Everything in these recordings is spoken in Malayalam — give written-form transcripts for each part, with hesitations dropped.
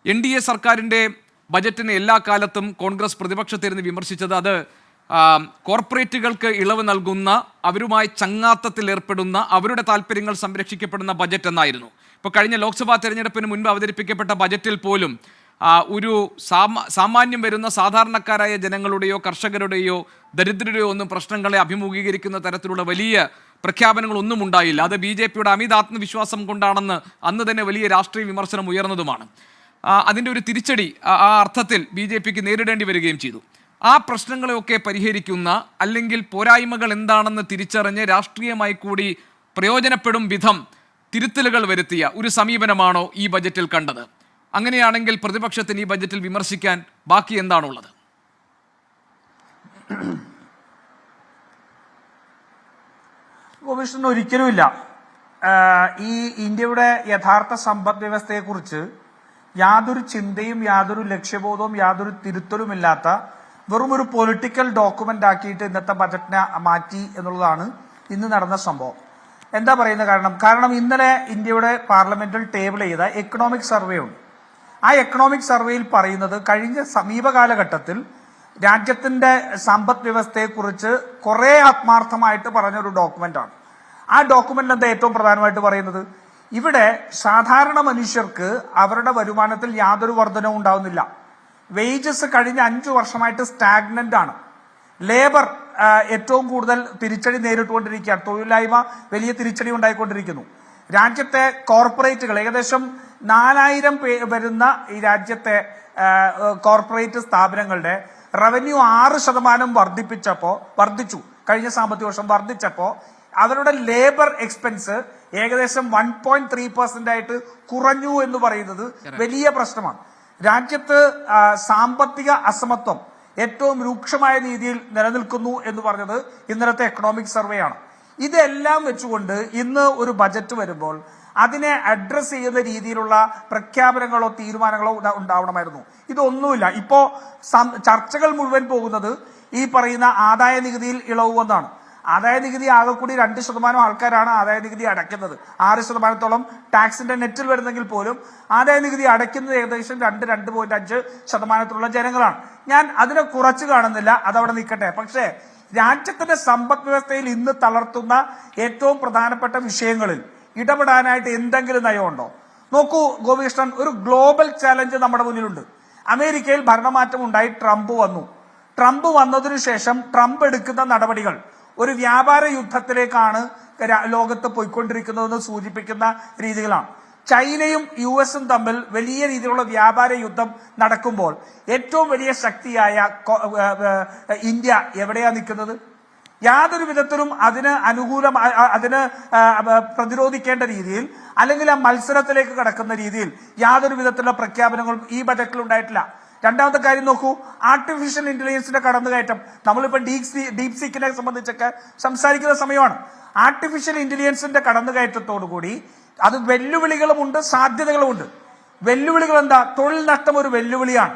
NDA സർക്കാരിൻ്റെ ബജറ്റിന് എല്ലാ കാലത്തും കോൺഗ്രസ് പ്രതിപക്ഷത്തിരുന്ന് വിമർശിച്ചത് അത് കോർപ്പറേറ്റുകൾക്ക് ഇളവ് നൽകുന്ന, അവരുമായി ചങ്ങാത്തത്തിൽ ഏർപ്പെടുന്ന, അവരുടെ താല്പര്യങ്ങൾ സംരക്ഷിക്കപ്പെടുന്ന ബജറ്റ് എന്നായിരുന്നു. ഇപ്പോൾ കഴിഞ്ഞ ലോക്സഭാ തെരഞ്ഞെടുപ്പിന് മുൻപ് അവതരിപ്പിക്കപ്പെട്ട ബജറ്റിൽ പോലും ഒരു സാമാന്യം വരുന്ന സാധാരണക്കാരായ ജനങ്ങളുടെയോ കർഷകരുടെയോ ദരിദ്രരുടെയോ ഒന്നും പ്രശ്നങ്ങളെ അഭിമുഖീകരിക്കുന്ന തരത്തിലുള്ള വലിയ പ്രഖ്യാപനങ്ങളൊന്നും ഉണ്ടായില്ല. അത് BJPയുടെ അമിത ആത്മവിശ്വാസം കൊണ്ടാണെന്ന് അന്ന് തന്നെ വലിയ രാഷ്ട്രീയ വിമർശനം ഉയർന്നതുമാണ്. അതിൻ്റെ ഒരു തിരിച്ചടി ആ അർത്ഥത്തിൽ BJPക്ക് നേരിടേണ്ടി വരികയും ചെയ്തു. ആ പ്രശ്നങ്ങളെയൊക്കെ പരിഹരിക്കുന്ന, അല്ലെങ്കിൽ പോരായ്മകൾ എന്താണെന്ന് തിരിച്ചറിഞ്ഞ് രാഷ്ട്രീയമായി കൂടി പ്രയോജനപ്പെടും വിധം തിരുത്തലുകൾ വരുത്തിയ ഒരു സമീപനമാണോ ഈ ബജറ്റിൽ കണ്ടത്? അങ്ങനെയാണെങ്കിൽ പ്രതിപക്ഷത്തിന് ഈ ബജറ്റിൽ വിമർശിക്കാൻ ബാക്കി എന്താണുള്ളത്? ഗോപികൃഷ്ണൻ, ഒരിക്കലുമില്ല. ഈ ഇന്ത്യയുടെ യഥാർത്ഥ സമ്പദ് വ്യവസ്ഥയെക്കുറിച്ച് യാതൊരു ചിന്തയും യാതൊരു ലക്ഷ്യബോധവും യാതൊരു തിരുത്തലുമില്ലാത്ത വെറും ഒരു പൊളിറ്റിക്കൽ ഡോക്യുമെന്റ് ആക്കിയിട്ട് ഇന്നത്തെ ബജറ്റിനെ മാറ്റി എന്നുള്ളതാണ് ഇന്ന് നടന്ന സംഭവം. എന്താ പറയുന്നത്? കാരണം ഇന്നലെ ഇന്ത്യയുടെ പാർലമെന്റിൽ ടേബിൾ ചെയ്ത എക്കണോമിക് സർവേ ഉണ്ട്. ആ എക്കണോമിക് സർവേയിൽ പറയുന്നത് കഴിഞ്ഞ സമീപകാലഘട്ടത്തിൽ രാജ്യത്തിന്റെ സമ്പദ് വ്യവസ്ഥയെക്കുറിച്ച് കുറെ ആത്മാർത്ഥമായിട്ട് പറഞ്ഞൊരു ഡോക്യുമെന്റാണ്. ആ ഡോക്യുമെന്റിൽ എന്താ ഏറ്റവും പ്രധാനമായിട്ട് പറയുന്നത്? ഇവിടെ സാധാരണ മനുഷ്യർക്ക് അവരുടെ വരുമാനത്തിൽ യാതൊരു വർധനവും ഉണ്ടാവുന്നില്ല. വേജസ് കഴിഞ്ഞ 5 വർഷമായിട്ട് സ്റ്റാഗ്നന്റ് ആണ്. ലേബർ ഏറ്റവും കൂടുതൽ തിരിച്ചടി നേരിട്ടുകൊണ്ടിരിക്കുകയാണ്. തൊഴിലില്ലായ്മ വലിയ തിരിച്ചടി ഉണ്ടായിക്കൊണ്ടിരിക്കുന്നു. രാജ്യത്തെ കോർപ്പറേറ്റുകൾ ഏകദേശം 4000 വരുന്ന ഈ രാജ്യത്തെ കോർപ്പറേറ്റ് സ്ഥാപനങ്ങളുടെ റവന്യൂ 6% വർദ്ധിച്ചു. കഴിഞ്ഞ സാമ്പത്തിക വർഷം വർദ്ധിച്ചപ്പോ അവരുടെ ലേബർ എക്സ്പെൻസ് ഏകദേശം 1.3% ആയിട്ട് കുറഞ്ഞു എന്ന് പറയുന്നത് വലിയ പ്രശ്നമാണ്. രാജ്യത്ത് സാമ്പത്തിക അസമത്വം ഏറ്റവും രൂക്ഷമായ രീതിയിൽ നിലനിൽക്കുന്നു എന്ന് പറഞ്ഞത് ഇന്നലത്തെ എക്കണോമിക് സർവേ ആണ്. ഇതെല്ലാം വെച്ചുകൊണ്ട് ഇന്ന് ഒരു ബജറ്റ് വരുമ്പോൾ അതിനെ അഡ്രസ് ചെയ്യുന്ന രീതിയിലുള്ള പ്രഖ്യാപനങ്ങളോ തീരുമാനങ്ങളോ ഉണ്ടാവണമായിരുന്നു. ഇതൊന്നുമില്ല. ഇപ്പോ ചർച്ചകൾ മുഴുവൻ പോകുന്നത് ഈ പറയുന്ന ആദായ നികുതിയിൽ ഇളവ് വന്നാണ്. ആദായ നികുതി ആകെ കൂടി 2% ആൾക്കാരാണ് ആദായ നികുതി അടയ്ക്കുന്നത്. 6% ടാക്സിന്റെ നെറ്റിൽ വരുന്നെങ്കിൽ പോലും ആദായ നികുതി അടയ്ക്കുന്നത് ഏകദേശം 2.5% ജനങ്ങളാണ്. ഞാൻ അതിനെ കുറച്ച് കാണുന്നില്ല, അതവിടെ നിൽക്കട്ടെ. പക്ഷേ രാജ്യത്തിന്റെ സമ്പദ് വ്യവസ്ഥയിൽ ഇന്ന് തളർത്തുന്ന ഏറ്റവും പ്രധാനപ്പെട്ട വിഷയങ്ങളിൽ ഇടപെടാനായിട്ട് എന്തെങ്കിലും നയമുണ്ടോ? നോക്കൂ ഗോപികൃഷ്ണൻ, ഒരു ഗ്ലോബൽ ചാലഞ്ച് നമ്മുടെ മുന്നിലുണ്ട്. അമേരിക്കയിൽ ഭരണമാറ്റം ഉണ്ടായി ട്രംപ് വന്നതിനു ശേഷം ട്രംപ് എടുക്കുന്ന നടപടികൾ ഒരു വ്യാപാര യുദ്ധത്തിലേക്കാണ് ലോകത്ത് പോയിക്കൊണ്ടിരിക്കുന്നതെന്ന് സൂചിപ്പിക്കുന്ന രീതികളാണ്. ചൈനയും US തമ്മിൽ വലിയ രീതിയിലുള്ള വ്യാപാര യുദ്ധം നടക്കുമ്പോൾ ഏറ്റവും വലിയ ശക്തിയായ ഇന്ത്യ എവിടെയാ നിൽക്കുന്നത്? യാതൊരു വിധത്തിലും അതിന് പ്രതിരോധിക്കേണ്ട രീതിയിൽ, അല്ലെങ്കിൽ ആ മത്സരത്തിലേക്ക് കടക്കുന്ന രീതിയിൽ യാതൊരു വിധത്തിലുള്ള പ്രഖ്യാപനങ്ങളും ഈ ബജറ്റിൽ ഉണ്ടായിട്ടില്ല. രണ്ടാമത്തെ കാര്യം നോക്കൂ, ആർട്ടിഫിഷ്യൽ ഇന്റലിജൻസിന്റെ കടന്നുകയറ്റം. നമ്മളിപ്പോ ഡീപ് സീക്കിനെ സംബന്ധിച്ചൊക്കെ സംസാരിക്കുന്ന സമയമാണ്. ആർട്ടിഫിഷ്യൽ ഇന്റലിജൻസിന്റെ കടന്നുകയറ്റത്തോടുകൂടി അത് വെല്ലുവിളികളുമുണ്ട്, സാധ്യതകളുമുണ്ട്. വെല്ലുവിളികൾ എന്താ? തൊഴിൽ നഷ്ടം ഒരു വെല്ലുവിളിയാണ്.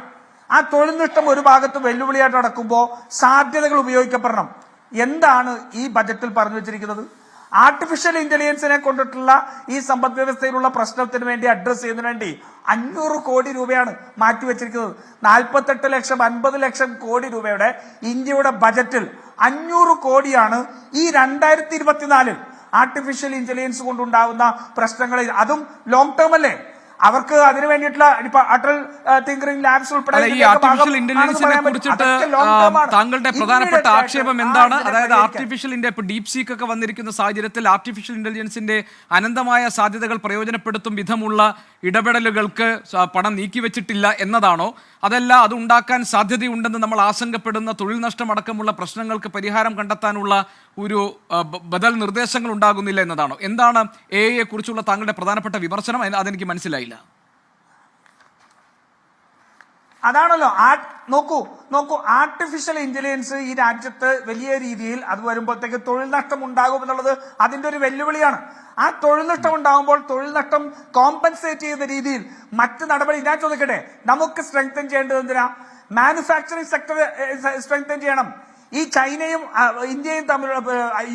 ആ തൊഴിൽ നഷ്ടം ഒരു ഭാഗത്ത് വെല്ലുവിളിയായിട്ട് നടക്കുമ്പോൾ സാധ്യതകൾ ഉപയോഗിക്കപ്പെടണം. എന്താണ് ഈ ബജറ്റിൽ പറഞ്ഞു വെച്ചിരിക്കുന്നത്? ആർട്ടിഫിഷ്യൽ ഇന്റലിജൻസിനെ കൊണ്ടിട്ടുള്ള ഈ സമ്പദ് വ്യവസ്ഥയിലുള്ള പ്രശ്നത്തിന് വേണ്ടി അഡ്രസ് ചെയ്യുന്നതിന് വേണ്ടി 500 കോടി രൂപയാണ് മാറ്റിവെച്ചിരിക്കുന്നത്. 48 ലക്ഷം 50 ലക്ഷം കോടി രൂപയുടെ ഇന്ത്യയുടെ ബജറ്റിൽ 500 കോടിയാണ് ഈ 2024 ആർട്ടിഫിഷ്യൽ ഇന്റലിജൻസ് കൊണ്ടുണ്ടാകുന്ന പ്രശ്നങ്ങളിൽ. അതും ലോങ് ടേം അല്ലേ? അവർക്ക് അതിനു വേണ്ടിയിട്ടുള്ള അടൽ തിങ്കറിംഗ് ലാബ്സ് ഉൾപ്പെടെ ഈ ആർട്ടിഫിഷ്യൽ ഇന്റലിജൻസിനെ കുറിച്ചിട്ട് താങ്കളുടെ പ്രധാനപ്പെട്ട ആക്ഷേപം എന്താണ്? അതായത് ആർട്ടിഫിഷ്യൽ ഡീപ് സീക്ക് ഒക്കെ വന്നിരിക്കുന്ന സാഹചര്യത്തിൽ ആർട്ടിഫിഷ്യൽ ഇന്റലിജൻസിന്റെ അനന്തമായ സാധ്യതകൾ പ്രയോജനപ്പെടുത്തും വിധമുള്ള ഇടപെടലുകൾക്ക് പണം നീക്കിവെച്ചിട്ടില്ല എന്നതാണോ? അതല്ല, അത് ഉണ്ടാക്കാൻ സാധ്യതയുണ്ടെന്ന് നമ്മൾ ആശങ്കപ്പെടുന്ന തൊഴിൽ നഷ്ടമടക്കമുള്ള പ്രശ്നങ്ങൾക്ക് പരിഹാരം കണ്ടെത്താനുള്ള ഒരു ബദൽ നിർദ്ദേശങ്ങൾ ഉണ്ടാകുന്നില്ല എന്നതാണോ? എന്താണ് AI കുറിച്ചുള്ള താങ്കളുടെ പ്രധാനപ്പെട്ട വിമർശനം? അതെനിക്ക് മനസ്സിലായില്ല. അതാണല്ലോ നോക്കൂ ആർട്ടിഫിഷ്യൽ ഇന്റലിജൻസ് ഈ രാജ്യത്ത് വലിയ രീതിയിൽ അത് വരുമ്പോഴത്തേക്ക് തൊഴിൽ നഷ്ടം ഉണ്ടാകും എന്നുള്ളത് അതിന്റെ ഒരു വെല്ലുവിളിയാണ്. ആ തൊഴിൽ നഷ്ടം ഉണ്ടാകുമ്പോൾ തൊഴിൽ നഷ്ടം കോമ്പൻസേറ്റ് ചെയ്യുന്ന രീതിയിൽ മറ്റ് നടപടി ഞാൻ ചോദിക്കട്ടെ, നമുക്ക് സ്ട്രെങ്തൻ ചെയ്യേണ്ടത് എന്തിനാ? മാനുഫാക്ചറിംഗ് സെക്ടർ സ്ട്രെങ്തൻ ചെയ്യണം. ഈ ചൈനയും ഇന്ത്യയും തമ്മിലുള്ള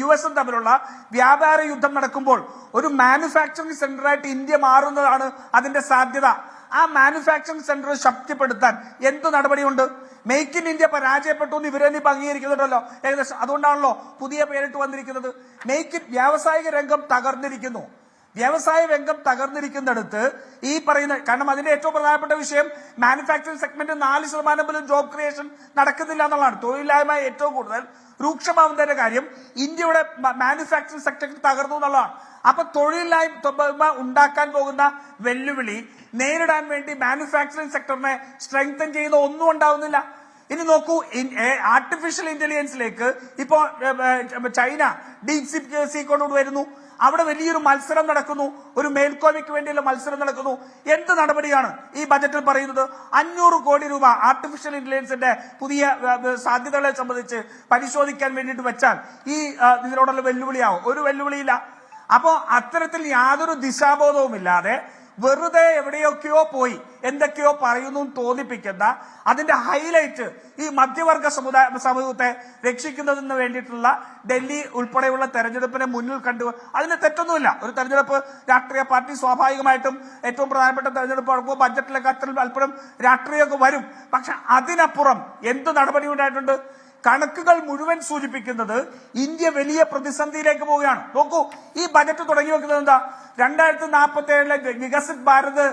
US തമ്മിലുള്ള വ്യാപാര യുദ്ധം നടക്കുമ്പോൾ ഒരു മാനുഫാക്ചറിംഗ് സെന്ററായിട്ട് ഇന്ത്യ മാറുന്നതാണ് അതിന്റെ സാധ്യത. ആ മാനുഫാക്ചറിംഗ് സെന്റർ ശക്തിപ്പെടുത്താൻ എന്ത് നടപടിയുണ്ട്? മേക്ക് ഇൻ ഇന്ത്യ പരാജയപ്പെട്ടു എന്ന് ഇവരെ ഇപ്പൊ അംഗീകരിക്കുന്നുണ്ടല്ലോ ഏകദേശം. അതുകൊണ്ടാണല്ലോ പുതിയ പേരിട്ട് വന്നിരിക്കുന്നത്. മേക്ക് ഇൻ വ്യാവസായിക രംഗം തകർന്നിരിക്കുന്നു. വ്യവസായ രംഗം തകർന്നിരിക്കുന്നിടത്ത് ഈ പറയുന്ന, കാരണം അതിന്റെ ഏറ്റവും പ്രധാനപ്പെട്ട വിഷയം മാനുഫാക്ചറിംഗ് സെഗ്മെന്റ് 4% പോലും ജോബ് ക്രിയേഷൻ നടക്കുന്നില്ല എന്നുള്ളതാണ്. തൊഴിലില്ലായ്മ ഏറ്റവും കൂടുതൽ രൂക്ഷമാവുന്നതിന്റെ കാര്യം ഇന്ത്യയുടെ മാനുഫാക്ചറിംഗ് സെക്ടർ തകർന്നു എന്നുള്ളതാണ്. അപ്പൊ തൊഴിലില്ലായ്മ ഉണ്ടാക്കാൻ പോകുന്ന വെല്ലുവിളി നേരിടാൻ വേണ്ടി മാനുഫാക്ചറിംഗ് സെക്ടറിനെ സ്ട്രെങ്തൻ ചെയ്യുന്ന ഒന്നും ഉണ്ടാവുന്നില്ല. ഇനി നോക്കൂ, ആർട്ടിഫിഷ്യൽ ഇന്റലിജൻസിലേക്ക് ഇപ്പോ ചൈന ഡീപ് സീ കൊണ്ടുകൊണ്ട് വരുന്നു. അവിടെ വലിയൊരു മത്സരം നടക്കുന്നു, ഒരു മേൽക്കോയ്മയ്ക്ക് വേണ്ടിയുള്ള മത്സരം നടക്കുന്നു. എന്ത് നടപടിയാണ് ഈ ബജറ്റിൽ പറയുന്നത്? 500 കോടി രൂപ ആർട്ടിഫിഷ്യൽ ഇന്റലിജൻസിന്റെ പുതിയ സാധ്യതകളെ സംബന്ധിച്ച് പരിശോധിക്കാൻ വേണ്ടിയിട്ട് വെച്ചാൽ ഈ ഇതിനോടുള്ള വെല്ലുവിളിയാവും? ഒരു വെല്ലുവിളിയില്ല. അപ്പോ അത്തരത്തിൽ യാതൊരു ദിശാബോധവുമില്ലാതെ വെറുതെ എവിടെയൊക്കെയോ പോയി എന്തൊക്കെയോ പറയുന്നു തോന്നിപ്പിക്കുന്ന, അതിന്റെ ഹൈലൈറ്റ് ഈ മധ്യവർഗ സമൂഹത്തെ രക്ഷിക്കുന്നതിന് വേണ്ടിയിട്ടുള്ള ഡൽഹി ഉൾപ്പെടെയുള്ള തെരഞ്ഞെടുപ്പിനെ മുന്നിൽ കണ്ടു. അതിന് തെറ്റൊന്നുമില്ല. ഒരു തെരഞ്ഞെടുപ്പ് രാഷ്ട്രീയ പാർട്ടി സ്വാഭാവികമായിട്ടും ഏറ്റവും പ്രധാനപ്പെട്ട തെരഞ്ഞെടുപ്പ് നടക്കുമ്പോൾ ബജറ്റിലൊക്കെ അല്പം രാഷ്ട്രീയമൊക്കെ വരും. പക്ഷെ അതിനപ്പുറം എന്ത് നടപടി ഉണ്ടായിട്ടുണ്ട്? കണക്കുകൾ മുഴുവൻ സൂചിപ്പിക്കുന്നത് ഇന്ത്യ വലിയ പ്രതിസന്ധിയിലേക്ക് പോവുകയാണ്. നോക്കൂ, ഈ ബജറ്റ് തുടങ്ങി വെക്കുന്നത് എന്താ? 2047 വികസിത് ഭാരത്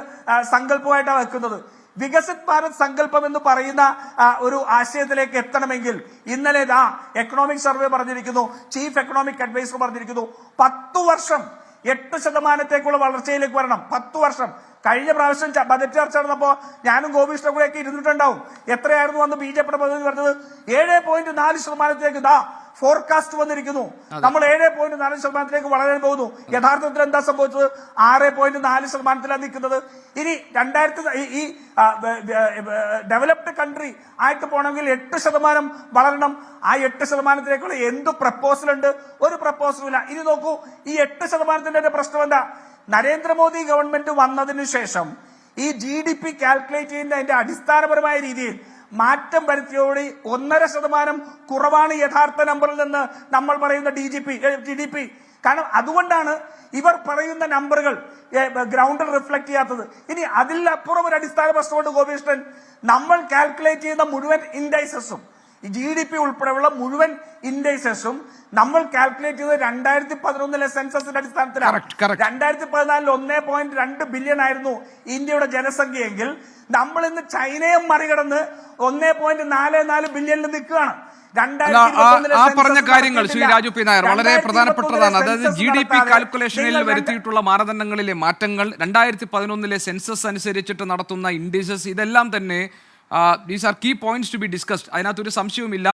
സങ്കല്പമായിട്ടാണ് വെക്കുന്നത്. വികസിത് ഭാരത് സങ്കല്പം എന്ന് പറയുന്ന ഒരു ആശയത്തിലേക്ക് എത്തണമെങ്കിൽ ഇന്നലെ എക്കണോമിക് സർവേ പറഞ്ഞിരിക്കുന്നു, ചീഫ് എക്കണോമിക് അഡ്വൈസർ പറഞ്ഞിരിക്കുന്നു, 10 വർഷം 8% വളർച്ചയിലേക്ക് വരണം. 10 വർഷം. കഴിഞ്ഞ പ്രാവശ്യം ബജറ്റ് ചർച്ച നടന്നപ്പോ ഞാനും ഗോപികൃഷ്ണൻ കൂടെയൊക്കെ ഇരുന്നിട്ടുണ്ടാവും. എത്രയായിരുന്നു അന്ന് BJPയുടെ പ്രതിനിധി പറഞ്ഞത്? 7.4% ഫോർകാസ്റ്റ് വന്നിരിക്കുന്നു. നമ്മൾ 7.4% വളരാൻ പോകുന്നു. യഥാർത്ഥത്തിൽ എന്താ സംഭവിച്ചത്? 6.4% നിൽക്കുന്നത്. ഇനി ഈ ഡെവലപ്ഡ് കൺട്രി ആയിട്ട് പോകണമെങ്കിൽ 8% വളരണം. ആ 8%-ലേക്കുള്ള എന്ത് പ്രപ്പോസൽ ഉണ്ട്? ഒരു പ്രപ്പോസലും ഇല്ല. ഇനി നോക്കൂ, ഈ 8%-ന്റെ പ്രശ്നം എന്താ? നരേന്ദ്രമോദി ഗവൺമെന്റ് വന്നതിന് ശേഷം ഈ GDP കാൽക്കുലേറ്റ് ചെയ്യുന്നതിന്റെ അടിസ്ഥാനപരമായ രീതിയിൽ മാറ്റം വരുത്തിയോടെ 1.5% കുറവാണ് യഥാർത്ഥ നമ്പറിൽ നിന്ന് നമ്മൾ പറയുന്ന GDP. കാരണം അതുകൊണ്ടാണ് ഇവർ പറയുന്ന നമ്പറുകൾ ഗ്രൗണ്ടിൽ റിഫ്ലക്ട് ചെയ്യാത്തത്. ഇനി അതിലപ്പുറം ഒരു അടിസ്ഥാന പ്രശ്നമുണ്ട് ഗോപികൃഷ്ണൻ. നമ്മൾ കാൽക്കുലേറ്റ് ചെയ്യുന്ന മുഴുവൻ ഇൻഡൈസസും, GDP ഉൾപ്പെടെയുള്ള മുഴുവൻ ഇൻഡൈസസും നമ്മൾ കാൽക്കുലേറ്റ് ചെയ്തത് 2011 സെൻസസിന്റെ അടിസ്ഥാനത്തിലാണ്. 2014 1.2 ബില്യൺ ആയിരുന്നു ഇന്ത്യയുടെ ജനസംഖ്യയെങ്കിൽ നമ്മൾ ഇന്ന് ചൈനയെ മറികടന്ന് 1.44 ബില്യണിൽ നിൽക്കുകയാണ്. ആ പറഞ്ഞ കാര്യങ്ങൾ ശ്രീ രാജു പി നായർ വളരെ പ്രധാനപ്പെട്ടതാണ്. അതായത് GDP കാൽക്കുലേഷനിൽ വരുത്തിയിട്ടുള്ള മാനദണ്ഡങ്ങളിലെ മാറ്റങ്ങൾ, 2011 സെൻസസ് അനുസരിച്ചിട്ട് നടത്തുന്ന ഇൻഡിസസ്, ഇതെല്ലാം തന്നെ these are key points to be discussed. അതിനകത്തൊരു സംശയവുമില്ല.